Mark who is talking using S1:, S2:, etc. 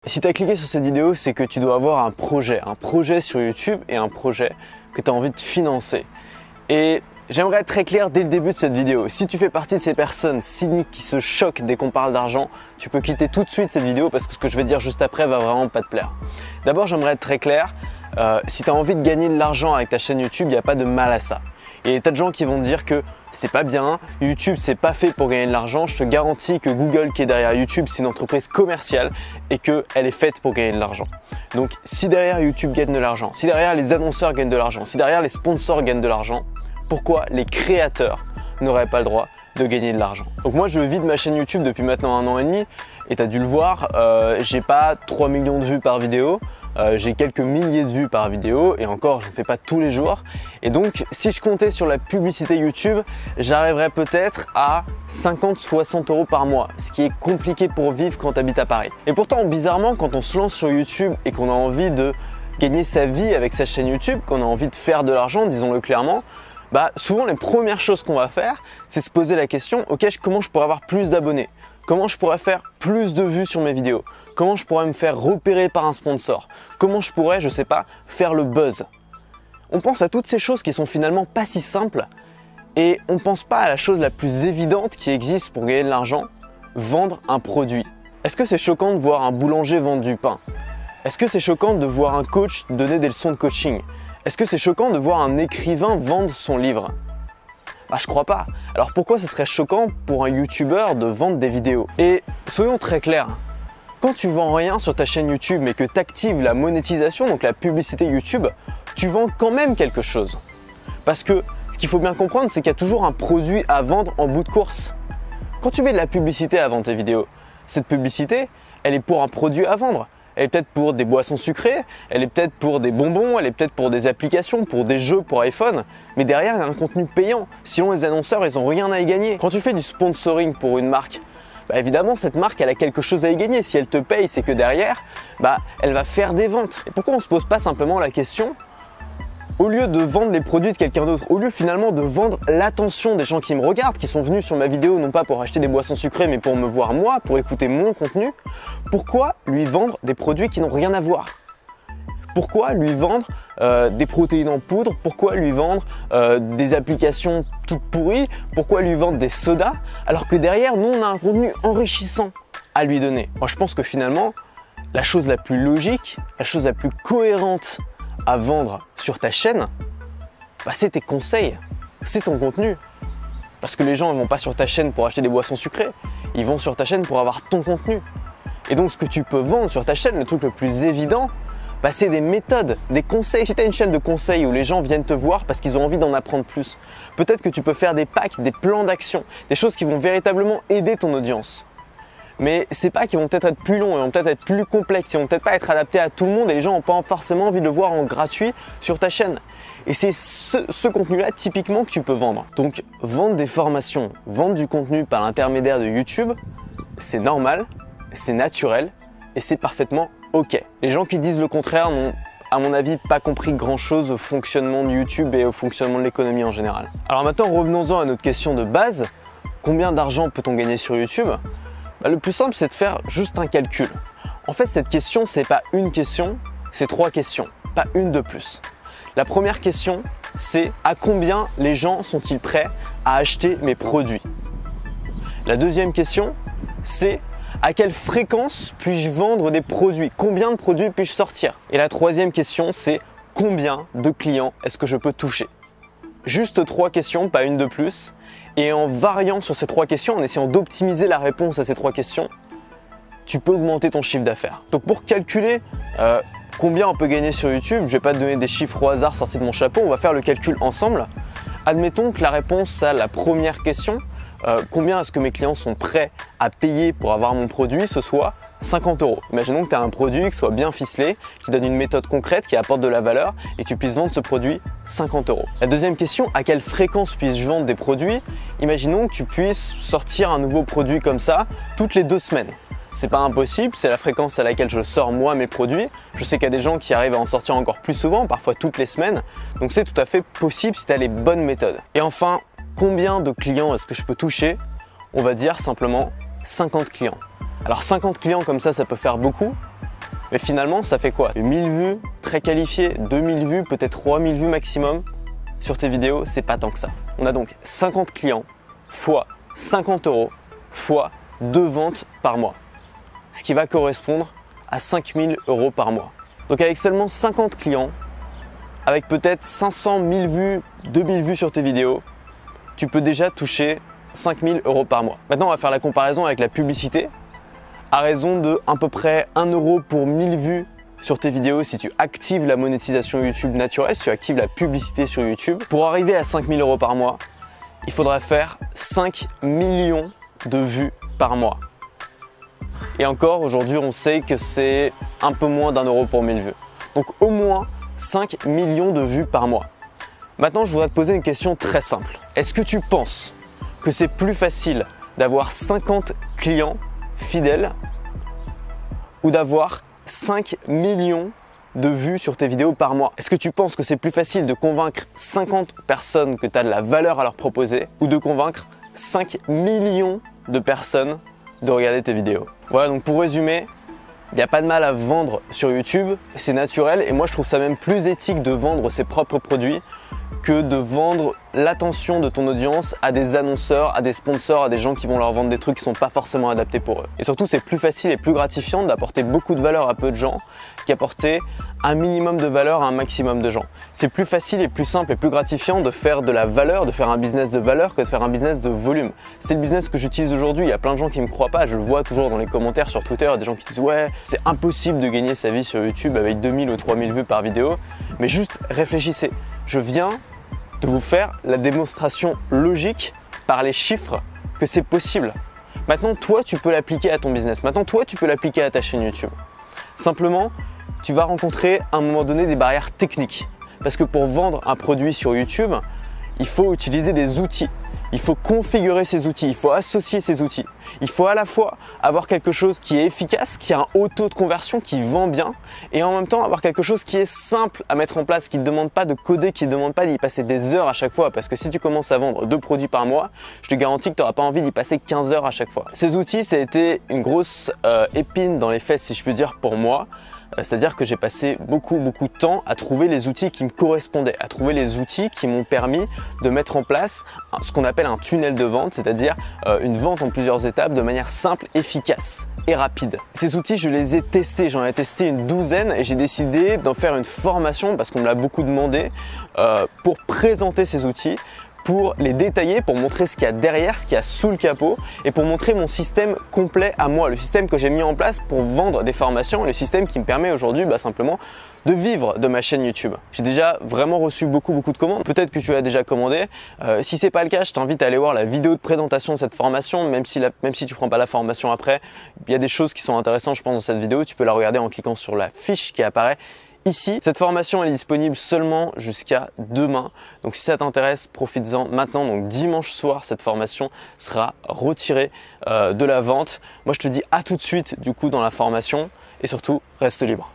S1: Si tu as cliqué sur cette vidéo, c'est que tu dois avoir un projet sur YouTube et un projet que tu as envie de financer. Et j'aimerais être très clair dès le début de cette vidéo. Si tu fais partie de ces personnes cyniques qui se choquent dès qu'on parle d'argent, tu peux quitter tout de suite cette vidéo parce que ce que je vais dire juste après va vraiment pas te plaire. D'abord, j'aimerais être très clair. Si tu as envie de gagner de l'argent avec ta chaîne YouTube, il n'y a pas de mal à ça. Et il y a des tas de gens qui vont dire que c'est pas bien, YouTube c'est pas fait pour gagner de l'argent. Je te garantis que Google qui est derrière YouTube, c'est une entreprise commerciale et qu'elle est faite pour gagner de l'argent. Donc si derrière YouTube gagne de l'argent, si derrière les annonceurs gagnent de l'argent, si derrière les sponsors gagnent de l'argent, pourquoi les créateurs n'auraient pas le droit de gagner de l'argent? Donc moi je vis de ma chaîne YouTube depuis maintenant 1 an et demi et tu as dû le voir, j'ai pas 3 millions de vues par vidéo. J'ai quelques milliers de vues par vidéo et encore je ne fais pas tous les jours, et donc si je comptais sur la publicité YouTube, j'arriverais peut-être à 50-60 € par mois, ce qui est compliqué pour vivre quand tu habites à Paris. Et pourtant bizarrement, quand on se lance sur YouTube et qu'on a envie de gagner sa vie avec sa chaîne YouTube, qu'on a envie de faire de l'argent, disons-le clairement, souvent les premières choses qu'on va faire, c'est se poser la question, ok, comment je pourrais avoir plus d'abonnés? Comment je pourrais faire plus de vues sur mes vidéos? Comment je pourrais me faire repérer par un sponsor? Comment je pourrais, je sais pas, faire le buzz? On pense à toutes ces choses qui sont finalement pas si simples et on pense pas à la chose la plus évidente qui existe pour gagner de l'argent, vendre un produit. Est-ce que c'est choquant de voir un boulanger vendre du pain? Est-ce que c'est choquant de voir un coach donner des leçons de coaching? Est-ce que c'est choquant de voir un écrivain vendre son livre? Je crois pas. Alors pourquoi ce serait choquant pour un YouTuber de vendre des vidéos? Et soyons très clairs, quand tu vends rien sur ta chaîne YouTube mais que tu actives la monétisation, donc la publicité YouTube, tu vends quand même quelque chose. Parce que ce qu'il faut bien comprendre, c'est qu'il y a toujours un produit à vendre en bout de course. Quand tu mets de la publicité avant tes vidéos, cette publicité, elle est pour un produit à vendre. Elle est peut-être pour des boissons sucrées, elle est peut-être pour des bonbons, elle est peut-être pour des applications, pour des jeux pour iPhone. Mais derrière, il y a un contenu payant. Sinon, les annonceurs, ils n'ont rien à y gagner. Quand tu fais du sponsoring pour une marque, évidemment, cette marque, elle a quelque chose à y gagner. Si elle te paye, c'est que derrière, elle va faire des ventes. Et pourquoi on ne se pose pas simplement la question, au lieu de vendre les produits de quelqu'un d'autre, au lieu finalement de vendre l'attention des gens qui me regardent, qui sont venus sur ma vidéo non pas pour acheter des boissons sucrées mais pour me voir moi, pour écouter mon contenu, pourquoi lui vendre des produits qui n'ont rien à voir? Pourquoi lui vendre des protéines en poudre? Pourquoi lui vendre des applications toutes pourries? Pourquoi lui vendre des sodas? Alors que derrière, nous, on a un contenu enrichissant à lui donner. Moi, je pense que finalement, la chose la plus logique, la chose la plus cohérente à vendre sur ta chaîne, c'est tes conseils, c'est ton contenu. Parce que les gens ne vont pas sur ta chaîne pour acheter des boissons sucrées, ils vont sur ta chaîne pour avoir ton contenu. Et donc ce que tu peux vendre sur ta chaîne, le truc le plus évident, c'est des méthodes, des conseils. Si tu as une chaîne de conseils où les gens viennent te voir parce qu'ils ont envie d'en apprendre plus, peut-être que tu peux faire des packs, des plans d'action, des choses qui vont véritablement aider ton audience. Mais ces packs, ils vont peut-être être plus longs, ils vont peut-être être plus complexes, ils vont peut-être pas être adaptés à tout le monde et les gens n'ont pas forcément envie de le voir en gratuit sur ta chaîne. Et c'est ce contenu-là typiquement que tu peux vendre. Donc vendre des formations, vendre du contenu par l'intermédiaire de YouTube, c'est normal, c'est naturel et c'est parfaitement ok. Les gens qui disent le contraire n'ont, à mon avis, pas compris grand-chose au fonctionnement de YouTube et au fonctionnement de l'économie en général. Alors maintenant, revenons-en à notre question de base. Combien d'argent peut-on gagner sur YouTube? Le plus simple, c'est de faire juste un calcul. En fait, cette question, c'est pas une question, c'est 3 questions, pas une de plus. La première question, c'est à combien les gens sont-ils prêts à acheter mes produits? La deuxième question, c'est à quelle fréquence puis-je vendre des produits? Combien de produits puis-je sortir? Et la troisième question, c'est combien de clients est-ce que je peux toucher? Juste 3 questions, pas une de plus. Et en variant sur ces 3 questions, en essayant d'optimiser la réponse à ces 3 questions, tu peux augmenter ton chiffre d'affaires. Donc pour calculer combien on peut gagner sur YouTube, je ne vais pas te donner des chiffres au hasard sortis de mon chapeau, on va faire le calcul ensemble. Admettons que la réponse à la première question, combien est-ce que mes clients sont prêts à payer pour avoir mon produit, ce soit 50 €. Imaginons que tu as un produit qui soit bien ficelé, qui donne une méthode concrète, qui apporte de la valeur et tu puisses vendre ce produit 50 €. La deuxième question, à quelle fréquence puis-je vendre des produits? Imaginons que tu puisses sortir un nouveau produit comme ça toutes les 2 semaines. C'est pas impossible, c'est la fréquence à laquelle je sors moi mes produits. Je sais qu'il y a des gens qui arrivent à en sortir encore plus souvent, parfois toutes les semaines. Donc c'est tout à fait possible si tu as les bonnes méthodes. Et enfin, combien de clients est-ce que je peux toucher? On va dire simplement 50 clients. Alors 50 clients comme ça peut faire beaucoup, Mais finalement, ça fait quoi? 1000 vues très qualifiées, 2000 vues, peut-être 3000 vues maximum sur tes vidéos, c'est pas tant que ça. On a donc 50 clients fois 50 € fois 2 ventes par mois, ce qui va correspondre à 5000 € par mois. Donc avec seulement 50 clients, avec peut-être 500 000 vues, 2000 vues sur tes vidéos, tu peux déjà toucher 5000 € par mois. Maintenant, on va faire la comparaison avec la publicité. À raison de à peu près 1 € pour 1000 vues sur tes vidéos si tu actives la monétisation YouTube naturelle, si tu actives la publicité sur YouTube. Pour arriver à 5000 € par mois, il faudra faire 5 millions de vues par mois. Et encore, aujourd'hui, on sait que c'est un peu moins d'1 € pour 1000 vues. Donc au moins 5 millions de vues par mois. Maintenant, je voudrais te poser une question très simple. Est-ce que tu penses que c'est plus facile d'avoir 50 clients fidèles ou d'avoir 5 millions de vues sur tes vidéos par mois? Est-ce que tu penses que c'est plus facile de convaincre 50 personnes que tu as de la valeur à leur proposer ou de convaincre 5 millions de personnes de regarder tes vidéos? Voilà, donc pour résumer, il n'y a pas de mal à vendre sur YouTube, c'est naturel et moi je trouve ça même plus éthique de vendre ses propres produits que de vendre l'attention de ton audience à des annonceurs, à des sponsors, à des gens qui vont leur vendre des trucs qui ne sont pas forcément adaptés pour eux. Et surtout, c'est plus facile et plus gratifiant d'apporter beaucoup de valeur à peu de gens qu'apporter un minimum de valeur à un maximum de gens. C'est plus facile et plus simple et plus gratifiant de faire de la valeur, de faire un business de valeur que de faire un business de volume. C'est le business que j'utilise aujourd'hui. Il y a plein de gens qui ne me croient pas. Je le vois toujours dans les commentaires sur Twitter, des gens qui disent « Ouais, c'est impossible de gagner sa vie sur YouTube avec 2000 ou 3000 vues par vidéo. » Mais juste réfléchissez. Je viens de vous faire la démonstration logique par les chiffres que c'est possible. Maintenant, toi, tu peux l'appliquer à ton business. Maintenant, toi, tu peux l'appliquer à ta chaîne YouTube. Simplement, tu vas rencontrer à un moment donné des barrières techniques. Parce que pour vendre un produit sur YouTube, il faut utiliser des outils. Il faut configurer ces outils, il faut associer ces outils. Il faut à la fois avoir quelque chose qui est efficace, qui a un haut taux de conversion, qui vend bien, et en même temps avoir quelque chose qui est simple à mettre en place, qui ne demande pas de coder, qui ne demande pas d'y passer des heures à chaque fois. Parce que si tu commences à vendre 2 produits par mois, je te garantis que tu n'auras pas envie d'y passer 15 heures à chaque fois. Ces outils, ça a été une grosse épine dans les fesses, si je puis dire, pour moi. C'est-à-dire que j'ai passé beaucoup de temps à trouver les outils qui me correspondaient, à trouver les outils qui m'ont permis de mettre en place ce qu'on appelle un tunnel de vente, c'est-à-dire une vente en plusieurs étapes de manière simple, efficace et rapide. Ces outils, je les ai testés, j'en ai testé une douzaine et j'ai décidé d'en faire une formation parce qu'on me l'a beaucoup demandé pour présenter ces outils, pour les détailler, pour montrer ce qu'il y a derrière, ce qu'il y a sous le capot et pour montrer mon système complet à moi, le système que j'ai mis en place pour vendre des formations, le système qui me permet aujourd'hui simplement de vivre de ma chaîne YouTube. J'ai déjà vraiment reçu beaucoup de commandes, peut-être que tu as déjà commandé. Si ce n'est pas le cas, je t'invite à aller voir la vidéo de présentation de cette formation, même si tu ne prends pas la formation après, il y a des choses qui sont intéressantes je pense dans cette vidéo, tu peux la regarder en cliquant sur la fiche qui apparaît ici. Cette formation elle est disponible seulement jusqu'à demain. Donc si ça t'intéresse, profites-en maintenant. Donc dimanche soir, cette formation sera retirée de la vente. Moi je te dis à tout de suite du coup dans la formation et surtout reste libre.